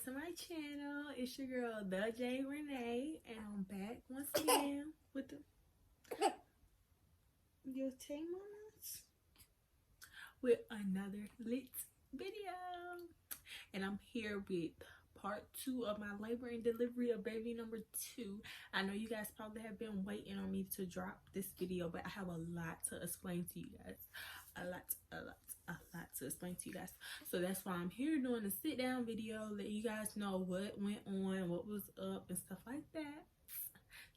back to my channel. It's your girl, the J Renee, and I'm back once again with your 10 moments with another lit video. And I'm here with part 2 of my labor and delivery of baby number 2. I know you guys probably have been waiting on me to drop this video, but I have a lot to explain to you guys. A lot to explain to you guys. So that's why I'm here doing a sit down video, let you guys know what went on, what was up and stuff like that.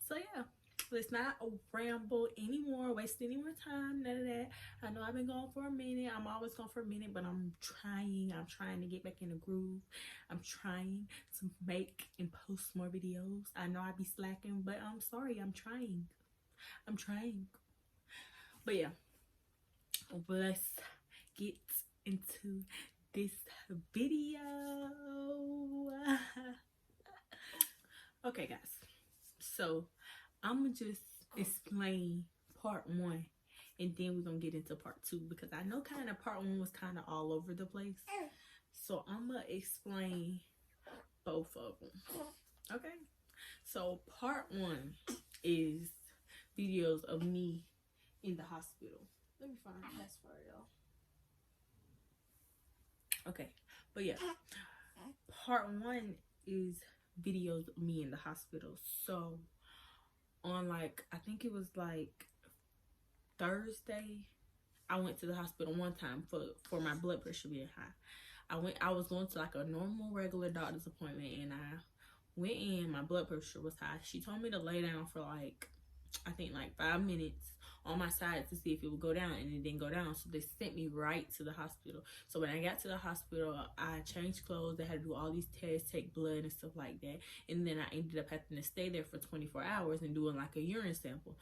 So yeah, let's not ramble anymore, waste any more time, none of that. I know I've been going for a minute. I'm always going for a minute, but I'm trying to get back in the groove. I'm trying to make and post more videos. I know I be slacking, but I'm sorry. I'm trying. But yeah, let's get into this video. Okay guys, so I'm gonna just explain part 1 and then we're gonna get into part 2, because I know kind of part 1 was kind of all over the place, so I'm gonna explain both of them. Okay, so part 1 is videos of me in the hospital. Let me find a password, y'all. Okay, but yeah, part 1 is videos of me in the hospital. So on I think it was Thursday, I went to the hospital one time for my blood pressure being high. I was going to a normal regular doctor's appointment, and I went in, my blood pressure was high. She told me to lay down for I think 5 minutes on my side to see if it would go down, and it didn't go down. So they sent me right to the hospital. So when I got to the hospital, I changed clothes. They had to do all these tests, take blood and stuff like that. And then I ended up having to stay there for 24 hours and doing a urine sample.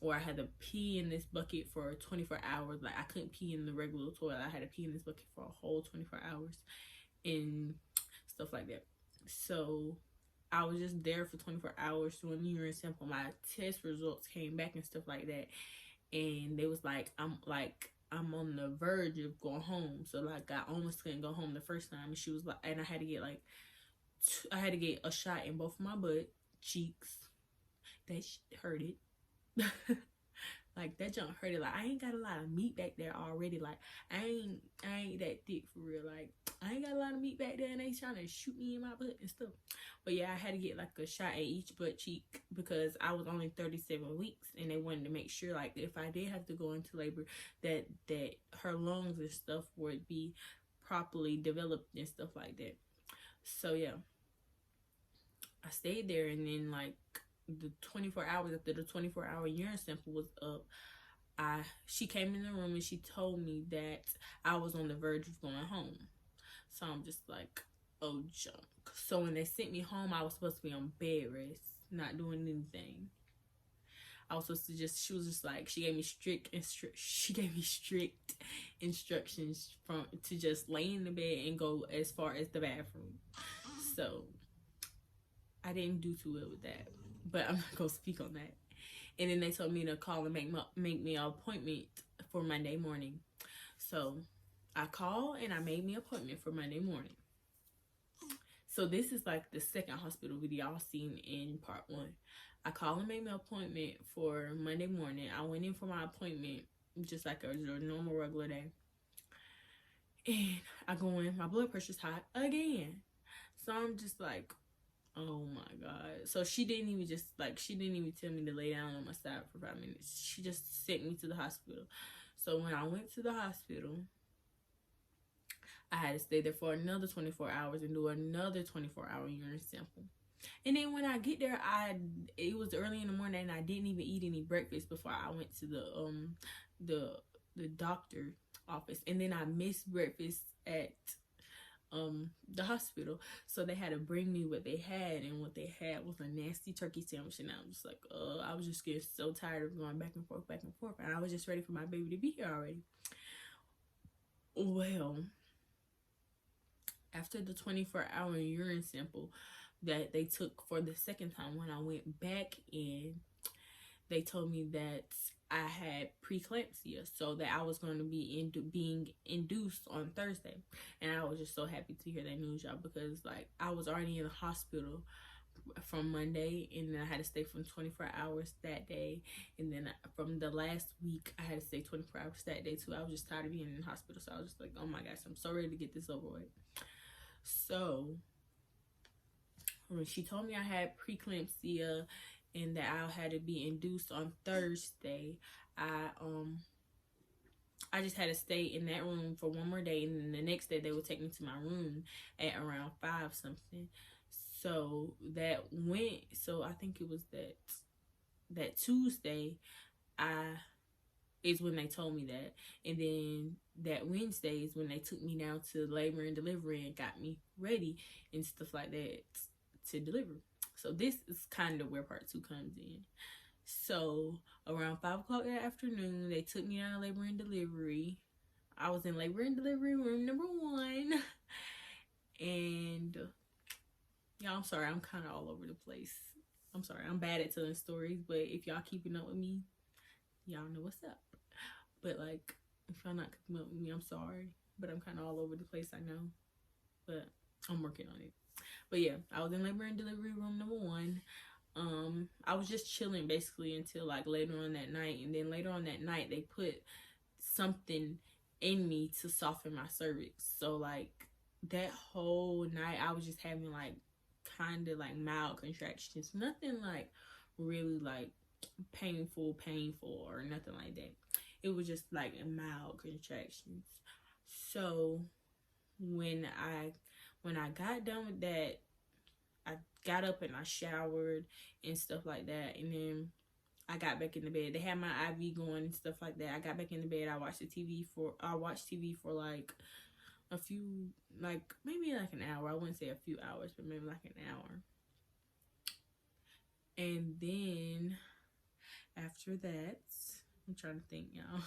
Or I had to pee in this bucket for 24 hours. I couldn't pee in the regular toilet. I had to pee in this bucket for a whole 24 hours and stuff like that. So I was just there for 24 hours doing the urine sample. My test results came back and stuff like that. And they was I'm on the verge of going home. So I almost couldn't go home the first time. And she was and I had to get a shot in both of my butt cheeks. That hurted. That junk hurted. I ain't got a lot of meat back there already. I ain't that thick for real. I ain't got a lot of meat back there, and they trying to shoot me in my butt and stuff. But yeah, I had to get a shot at each butt cheek because I was only 37 weeks, and they wanted to make sure if I did have to go into labor, that her lungs and stuff would be properly developed and stuff like that. So yeah, I stayed there, and then the 24 hours after the 24-hour urine sample was up, she came in the room and she told me that I was on the verge of going home. So I'm just oh, junk. So when they sent me home, I was supposed to be on bed rest, not doing anything. I was supposed to she was just she gave me strict instructions to just lay in the bed and go as far as the bathroom. So I didn't do too well with that, but I'm not gonna speak on that. And then they told me to call and make me an appointment for Monday morning. So I called and I made me an appointment for Monday morning. So this is the second hospital video y'all seen in part 1. I called and made me an appointment for Monday morning. I went in for my appointment just a normal regular day. And I go in, my blood pressure's high again. So I'm just oh my god. So she didn't even tell me to lay down on my side for 5 minutes. She just sent me to the hospital. So when I went to the hospital, I had to stay there for another 24 hours and do another 24-hour urine sample. And then when I get there, it was early in the morning and I didn't even eat any breakfast before I went to the doctor office. And then I missed breakfast at the hospital, so they had to bring me what they had, and what they had was a nasty turkey sandwich. And I was just I was just getting so tired of going back and forth, and I was just ready for my baby to be here already. Well, after the 24-hour urine sample that they took for the second time, when I went back in, they told me that I had preeclampsia, so that I was going to be being induced on Thursday. And I was just so happy to hear that news, y'all, because like I was already in the hospital from Monday, and then I had to stay from 24 hours that day, and then from the last week I had to stay 24 hours that day too. I was just tired of being in the hospital, so I was just like, oh my gosh, I'm so ready to get this over with. So when she told me I had preeclampsia and that I had to be induced on Thursday, I just had to stay in that room for one more day, and then the next day they would take me to my room at around 5 something. So I think it was that Tuesday is when they told me that. And then that Wednesday is when they took me down to labor and delivery and got me ready and stuff like that to deliver. So this is kind of where part 2 comes in. So around 5 o'clock that afternoon, they took me down to labor and delivery. I was in labor and delivery room number 1. And y'all, I'm sorry, I'm kind of all over the place. I'm sorry, I'm bad at telling stories, but if y'all keeping up with me, y'all know what's up. But like, if y'all not keeping up with me, I'm sorry. But I'm kind of all over the place, I know. But I'm working on it. But yeah, I was in labor and delivery room number 1. I was just chilling basically until like later on that night. And then later on that night, they put something in me to soften my cervix. So like that whole night, I was just having like kind of like mild contractions. Nothing like really like painful or nothing like that. It was just like mild contractions. So when I got done with that, I got up and I showered and stuff like that, and then I got back in the bed. They had my IV going and stuff like that. I got back in the bed. I watched TV for like a few, like maybe like an hour. I wouldn't say a few hours, but maybe like an hour. And then after that, I'm trying to think, y'all.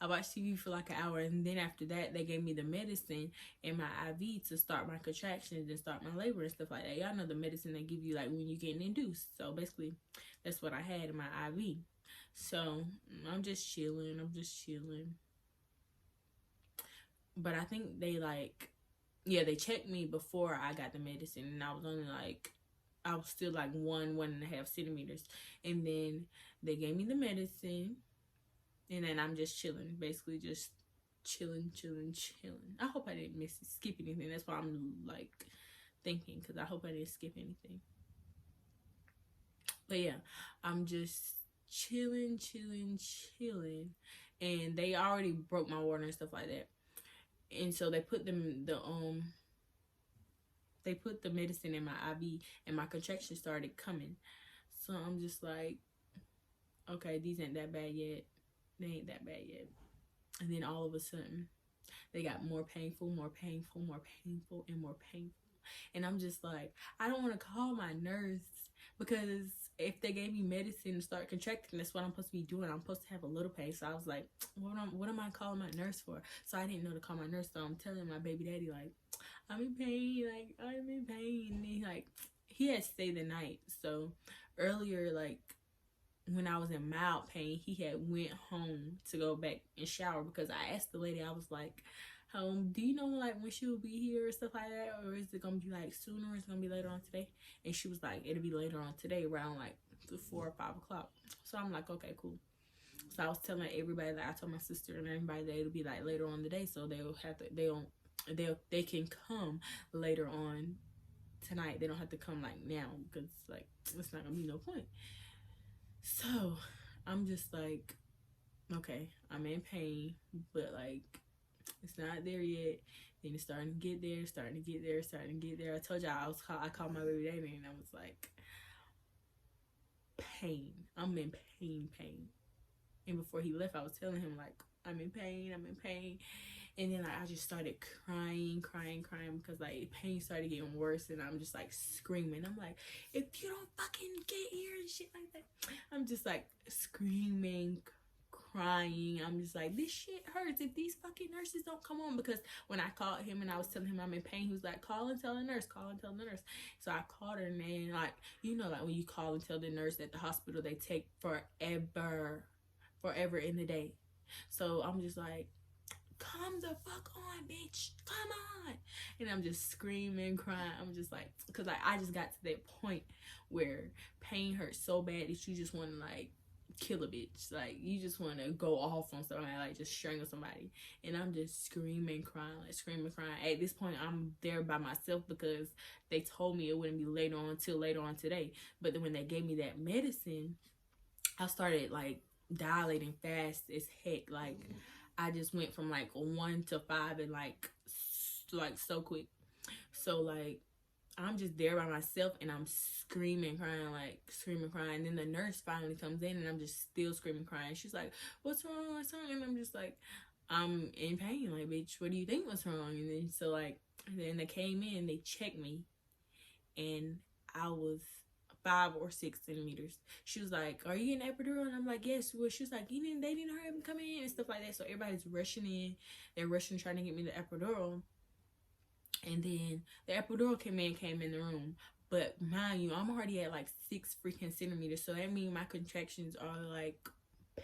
I watched TV for like an hour, and then after that, they gave me the medicine and my IV to start my contractions and start my labor and stuff like that. Y'all know the medicine they give you like when you're getting induced. So basically, that's what I had in my IV. So I'm just chilling. But I think they they checked me before I got the medicine, and I was still like 1.5 centimeters. And then they gave me the medicine. And then I'm just chilling, basically just chilling. I hope I didn't skip anything. That's why I'm like thinking, because I hope I didn't skip anything. But yeah, I'm just chilling. And they already broke my water and stuff like that. And so they put the medicine in my IV, and my contractions started coming. So I'm just like, okay, these ain't that bad yet. They ain't that bad yet. And then all of a sudden, they got more painful. And I'm just like, I don't want to call my nurse, because if they gave me medicine to start contracting, that's what I'm supposed to be doing. I'm supposed to have a little pain. So I was like, what am I calling my nurse for? So I didn't know to call my nurse. So I'm telling my baby daddy, like, I'm in pain. And he had stayed the night. So earlier, like, when I was in mild pain, he had went home to go back and shower, because I asked the lady, I was like, do you know like when she will be here or stuff like that, or is it gonna be like sooner, or is it gonna be later on today? And she was like, it'll be later on today around like 4 or 5 o'clock. So I'm like, okay, cool. So I was telling everybody that I told my sister and everybody that it'll be like later on today, so they can come later on tonight. They don't have to come like now, because like it's not gonna be no point. So I'm just like, okay, I'm in pain, but like it's not there yet. Then it's starting to get there. I told y'all I called my baby daddy, and I was like, pain. I'm in pain. And before he left, I was telling him like, I'm in pain. And then like, I just started crying, because like pain started getting worse, and I'm just like screaming. I'm like, if you don't fucking get here and shit like that. I'm just like screaming, crying. I'm just like, this shit hurts. If these fucking nurses don't come on, because when I called him and I was telling him I'm in pain, he was like, call and tell the nurse. So I called her, and then like, you know, like when you call and tell the nurse at the hospital, they take forever forever in the day. So I'm just like, come the fuck on, bitch, come on. And I'm just screaming, crying. I'm just like, because I just got to that point where pain hurts so bad that you just want to like kill a bitch. Like, you just want to go off on somebody, like just strangle somebody. And I'm just screaming, crying, like screaming, crying. At this point, I'm there by myself because they told me it wouldn't be later on till later on today. But then when they gave me that medicine, I started like dilating fast as heck. Like, I just went from like 1 to 5 and like so quick. So like, I'm just there by myself and I'm screaming, crying, like screaming, crying. And then the nurse finally comes in and I'm just still screaming, crying. She's like, what's wrong? What's wrong? And I'm just like, I'm in pain. Like, bitch, what do you think was wrong? And then so like, then they came in, they checked me, and I was 5 or 6 centimeters. She was like, are you getting epidural? And I'm like, yes. Well, she was like, they didn't hurry up and come in and stuff like that. So everybody's rushing in. They're rushing, trying to get me the epidural. And then the epidural came in the room. But mind you, I'm already at like 6 freaking centimeters. So that means my contractions are like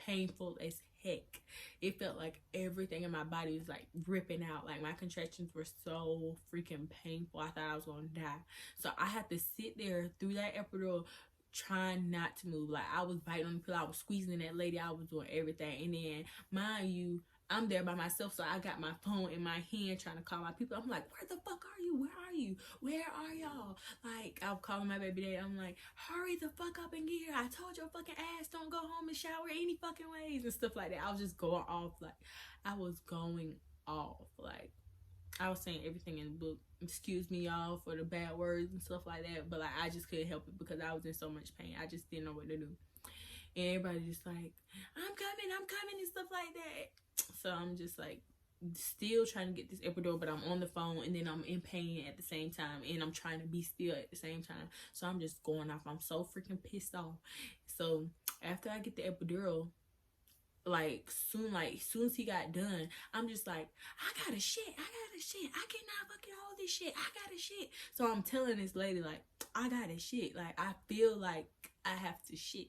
painful as heck. It felt like everything in my body was like ripping out. Like, my contractions were so freaking painful. I thought I was gonna die. So I had to sit there through that epidural trying not to move. Like, I was biting on the pillow, I was squeezing that lady, I was doing everything. And then mind you, I'm there by myself, so I got my phone in my hand trying to call my people. I'm like, where the fuck are you? Where are you? Where are y'all? Like, I'm calling my baby daddy. I'm like, hurry the fuck up and get here. I told your fucking ass don't go home and shower any fucking ways and stuff like that. I was just going off. Like, I was going off. Like, I was saying everything in the book. Excuse me, y'all, for the bad words and stuff like that. But like, I just couldn't help it because I was in so much pain. I just didn't know what to do. And everybody just like, I'm coming and stuff like that. So I'm just like still trying to get this epidural, but I'm on the phone and then I'm in pain at the same time and I'm trying to be still at the same time. So I'm just going off. I'm so freaking pissed off. So after I get the epidural, like soon as he got done, I'm just like, I gotta shit. I cannot fucking hold this shit. I gotta shit. So I'm telling this lady, like, I gotta shit. Like, I feel like I have to shit.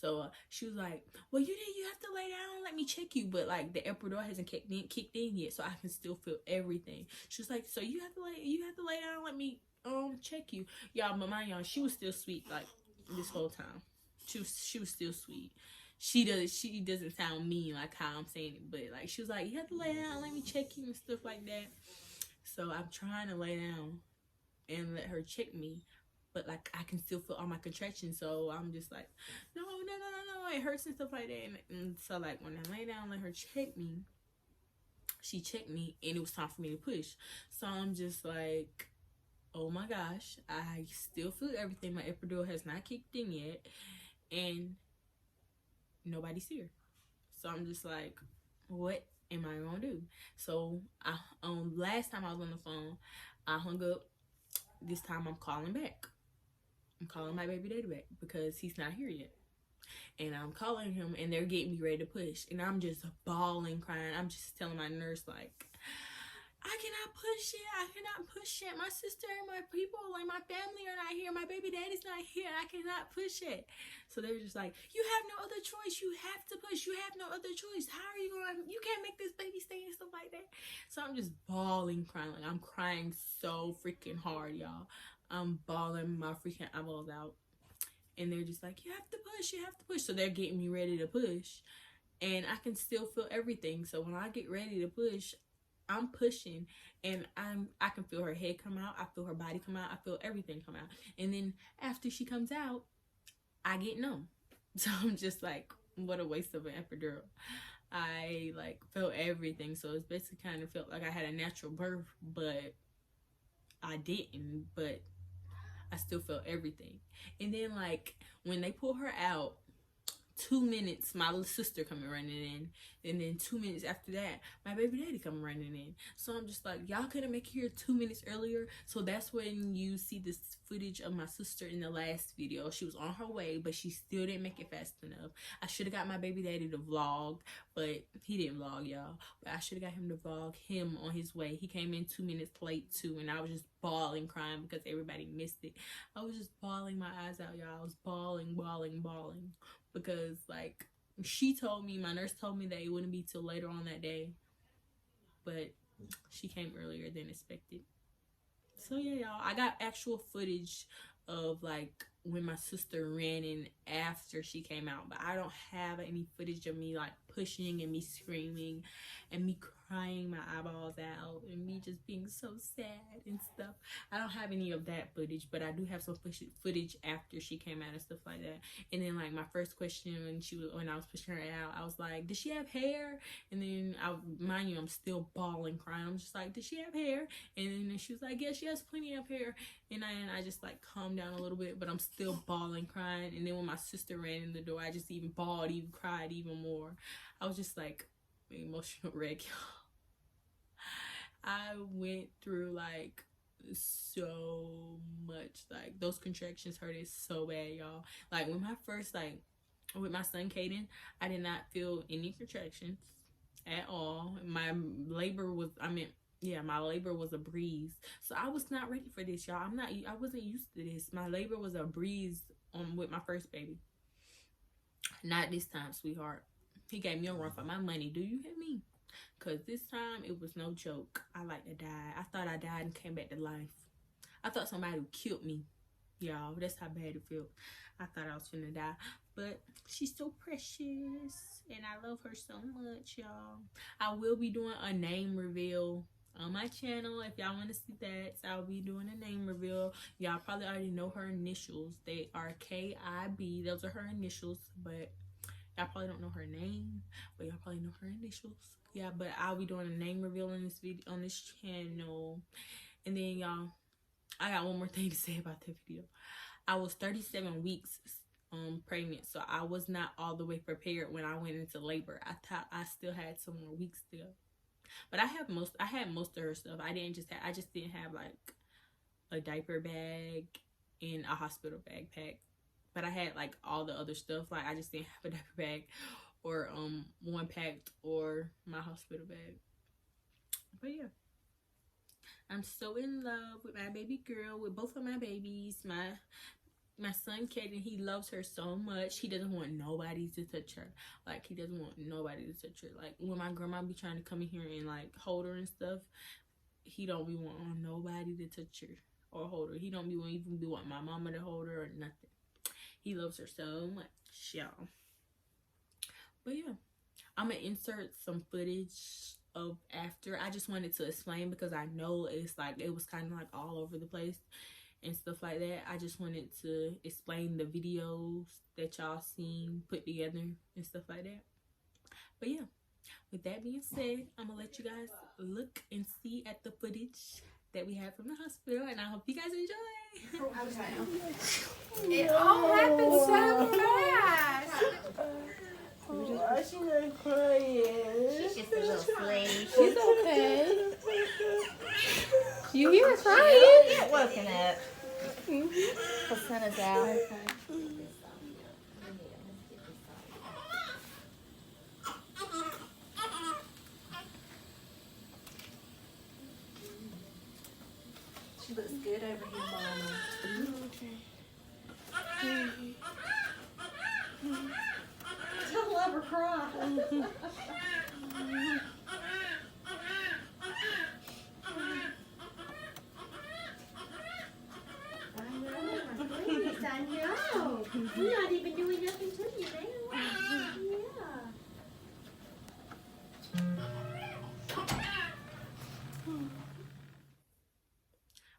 So she was like, well, you have to lay down, let me check you. But like, the epidural hasn't kicked in yet, so I can still feel everything. She was like, so you have to lay down, let me check you. Y'all, but mind y'all, she was still sweet like this whole time. She was still sweet. She doesn't sound mean like how I'm saying it, but like, she was like, you have to lay down, let me check you and stuff like that. So I'm trying to lay down and let her check me, but like, I can still feel all my contractions. So I'm just like, no, it hurts and stuff like that. And so like, when I lay down, let her check me, she checked me and it was time for me to push. So I'm just like, oh my gosh, I still feel everything. My epidural has not kicked in yet and nobody's here. So I'm just like, what am I gonna do? So last time I was on the phone, I hung up. This time I'm calling back. I'm calling my baby daddy back because he's not here yet. And I'm calling him and they're getting me ready to push. And I'm just bawling, crying. I'm just telling my nurse, like, I cannot push it. I cannot push it. My sister and my people, like my family, are not here. My baby daddy's not here. I cannot push it. So they were just like, you have no other choice. You have to push. You have no other choice. How are you going to, you can't make this baby stay and stuff like that. So I'm just bawling, crying. Like, I'm crying so freaking hard, y'all. I'm bawling my freaking eyeballs out. And they're just like, you have to push. You have to push. So they're getting me ready to push. And I can still feel everything. So when I get ready to push, I'm pushing and I can feel her head come out. I feel her body come out. I feel everything come out. And then after she comes out, I get numb. So I'm just like, what a waste of an epidural. I like felt everything. So it's basically kind of felt like I had a natural birth, but I didn't. But I still felt everything. And then like when they pull her out, 2 minutes, my little sister coming running in. And then 2 minutes after that, my baby daddy coming running in. So I'm just like, y'all couldn't make it here 2 minutes earlier. So that's when you see this footage of my sister in the last video. She was on her way, but she still didn't make it fast enough. I should have got my baby daddy to vlog, but he didn't vlog, y'all. But I should have got him to vlog him on his way. He came in 2 minutes late too, and I was just bawling, crying because everybody missed it. I was just bawling my eyes out, y'all. I was bawling. Because like, she told me, my nurse told me that it wouldn't be till later on that day, but she came earlier than expected. So yeah, y'all, I got actual footage of like when my sister ran in after she came out, but I don't have any footage of me like pushing and me screaming and me crying my eyeballs out and me just being so sad and stuff. I don't have any of that footage, but I do have some footage after she came out and stuff like that. And then like my first question when I was pushing her out, I was like, did she have hair? And then mind you, I'm still bawling, crying. I'm just like, did she have hair? And then she was like, yeah, she has plenty of hair. And I just like calmed down a little bit, but I'm still bawling, crying. And then when my sister ran in the door, I just even bawled, even cried even more. I was just like an emotional wreck, y'all. I went through like so much. Like those contractions hurted so bad, y'all. Like when my first with my son Caden, I did not feel any contractions at all. My labor was my labor was a breeze. So I was not ready for this, y'all. I wasn't used to this. My labor was a breeze with my first baby. Not this time, sweetheart. He gave me a run for my money. Do you hear me? Because this time, it was no joke. I like to die. I thought I died and came back to life. I thought somebody killed me. Y'all, that's how bad it felt. I thought I was finna die. But she's so precious. And I love her so much, y'all. I will be doing a name reveal on my channel. If y'all want to see that, so I'll be doing a name reveal. Y'all probably already know her initials. They are KIB. Those are her initials. But y'all probably don't know her name. But y'all probably know her initials. Yeah, but I'll be doing a name reveal in this video on this channel. And then y'all, I got one more thing to say about that video. I was 37 weeks pregnant, so I was not all the way prepared when I went into labor. I thought I still had some more weeks to go. But I had most of her stuff. I just didn't have like a diaper bag and a hospital backpack. But I had like all the other stuff. Like I just didn't have a diaper bag or one packed or my hospital bag. But yeah, I'm so in love with my baby girl, with both of my babies. My son Caden, he loves her so much. He doesn't want nobody to touch her. Like he doesn't want nobody to touch her. Like when my grandma be trying to come in here and like hold her and stuff, he don't be wanting nobody to touch her or hold her. He don't be even be wanting my mama to hold her or nothing. He loves her so much, y'all. But yeah, I'm gonna insert some footage of after. I just wanted to explain because I know it's like it was kind of like all over the place and stuff like that. I just wanted to explain the videos that y'all seen put together and stuff like that. But yeah, with that being said, I'm gonna let you guys look and see at the footage that we have from the hospital, and I hope you guys enjoy. It all happened so fast. Oh, she's not crying. She's just a little flame. She's okay. You hear her crying? She'll get woken up. The sun is out. She looks good over here, Mama. Don't let her cry. I know. We're not even doing nothing to you now. Yeah.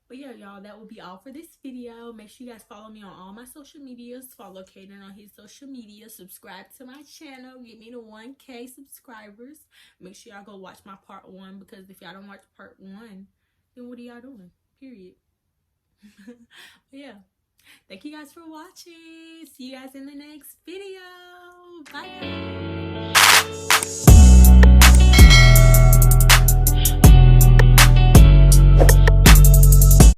But yeah, y'all, that will be all for this video. Make sure you guys follow me on all my social medias. Follow Caden on his social media. Subscribe to my channel. Get me to 1K subscribers. Make sure y'all go watch my part 1, because if y'all don't watch part 1, then what are y'all doing? Period. But yeah, thank you guys for watching. See you guys in the next video. Bye.